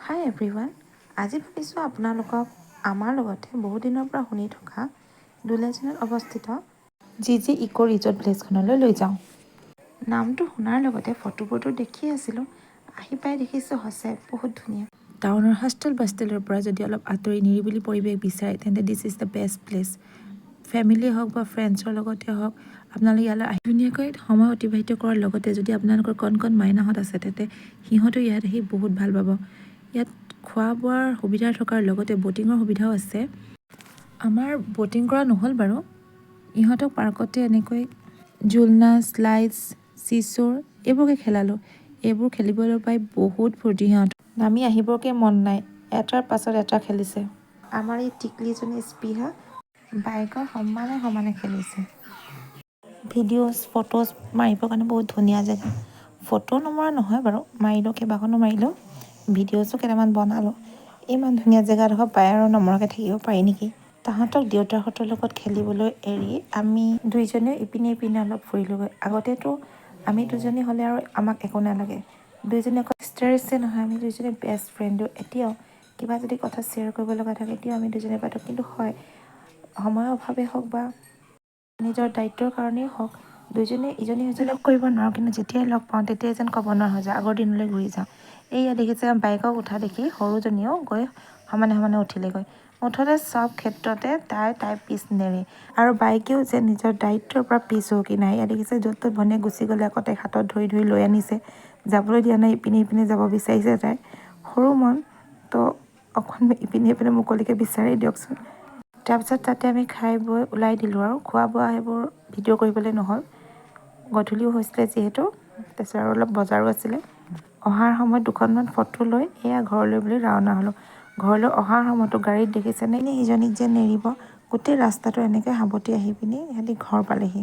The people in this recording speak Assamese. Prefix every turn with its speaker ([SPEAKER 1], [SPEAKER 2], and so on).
[SPEAKER 1] হাই এভৰিৱান, আজি ভাবিছোঁ আপোনালোকক আমাৰ লগতে বহুদিনৰ পৰা শুনি থকা দুলিয়াজানত অৱস্থিত জি ইক' ৰিজৰ্ট প্লেচখনলৈ লৈ যাওঁ। নামটো শুনাৰ লগতে ফটোবোৰতো দেখিয়ে আছিলোঁ, আহি পাই দেখিছোঁ সঁচাই বহুত ধুনীয়া। টাউনৰ হাষ্টেল বাষ্টেলৰ পৰা যদি অলপ আঁতৰি নিৰিবিলি পৰিৱেশ বিচাৰে তেন্তে this is the best place. Family হওক বা ফ্ৰেণ্ডছৰ লগতে হওক, আপোনালোকে ইয়ালৈ আহি ধুনীয়াকৈ সময় অতিবাহিত কৰাৰ লগতে যদি আপোনালোকৰ কণ কণ মাইনাহঁত আছে তেন্তে সিহঁতো ইয়াত আহি বহুত ভাল পাব। ইয়াত খোৱা বোৱাৰ সুবিধা থকাৰ লগতে ব'টিঙৰ সুবিধাও আছে। আমাৰ ব'টিং কৰা নহ'ল বাৰু, ইহঁতক পাৰ্কতে এনেকৈ জুলনা, শ্লাইডছ, চিচৰ এইবোৰকে খেলালোঁ। এইবোৰ খেলিবলৈ পাই বহুত ফূৰ্তি সিহঁত, নামি আহিবৰকৈ মন নাই, এটাৰ পাছত এটা খেলিছে। আমাৰ এই টিকলিজনী স্পৃহা বাইকৰ সমানে সমানে খেলিছে। ভিডিঅ'জ ফটোজ মাৰিবৰ কাৰণে বহুত ধুনীয়া জেগা। ফটো নমৰা নহয় বাৰু, মাৰিলোঁ, কেইবাখনো মাৰিলোঁ, ভিডিঅ'জো কেইটামান বনালোঁ। ইমান ধুনীয়া জেগাডোখৰ পাই আৰু নমৰাকৈ থাকিব পাৰি নেকি। তাহাঁতক দেউতাহঁতৰ লগত খেলিবলৈ এৰি আমি দুইজনে ইপিনে ইপিনে অলপ ফুৰিলোঁগৈ। আগতেতো আমি দুজনী হ'লে আৰু আমাক একো নালাগে, দুইজনী অকল ছিষ্টাৰ্ছে নহয়, আমি দুইজনী বেষ্ট ফ্ৰেণ্ডো। এতিয়াও কিবা যদি কথা শ্বেয়াৰ কৰিব লগা থাকে এতিয়াও আমি দুজনী পাতোঁ, কিন্তু হয় সময়ৰ অভাৱে হওক বা নিজৰ দায়িত্বৰ কাৰণেই হওক দুইজনী ইজনী সিজনীক কৰিব নোৱাৰোঁ, কিন্তু যেতিয়াই লগ পাওঁ তেতিয়াই যেন ক'ব নোৱাৰা হৈ যায় আগৰ দিনলৈ ঘূৰি যাওঁ। এইয়া দেখিছে বাইকক উঠা দেখি সৰুজনীও গৈ সমানে সমানে উঠিলেগৈ। মুঠতে চব ক্ষেত্ৰতে তাই পিছ নেৰে, আৰু বাইকেও যে নিজৰ দায়িত্বৰ পৰা পিছ হুকি নাই। এয়া দেখিছে য'ত ত'ত ভনীয়ে গুচি গ'লে আকৌ তাইক হাতত ধৰি ধৰি লৈ আনিছে, যাবলৈ দিয়া নাই, ইপিনে ইপিনে যাব বিচাৰিছে। তাই সৰু মন তো অকণ ইপিনে ইপিনে মুকলিকৈ বিচাৰি দিয়কচোন। তাৰপিছত তাতে আমি খাই বৈ ওলাই দিলোঁ আৰু খোৱা বোৱা সেইবোৰ ভিডিঅ' কৰিবলৈ নহ'ল, গধূলিও হৈছিলে যিহেতু। তাৰপিছত আৰু অলপ বজাৰো আছিলে। অহাৰ সময়ত দুখনমান ফটো লৈ এয়া ঘৰলৈ বুলি ৰাওনা হ'লোঁ। ঘৰলৈ অহাৰ সময়তো গাড়ীত দেখিছেনে ইজনীক যে নেৰিব, গোটেই ৰাস্তাটো এনেকৈ সাৱটি আহি পিনি সিহঁতি ঘৰ পালেহি।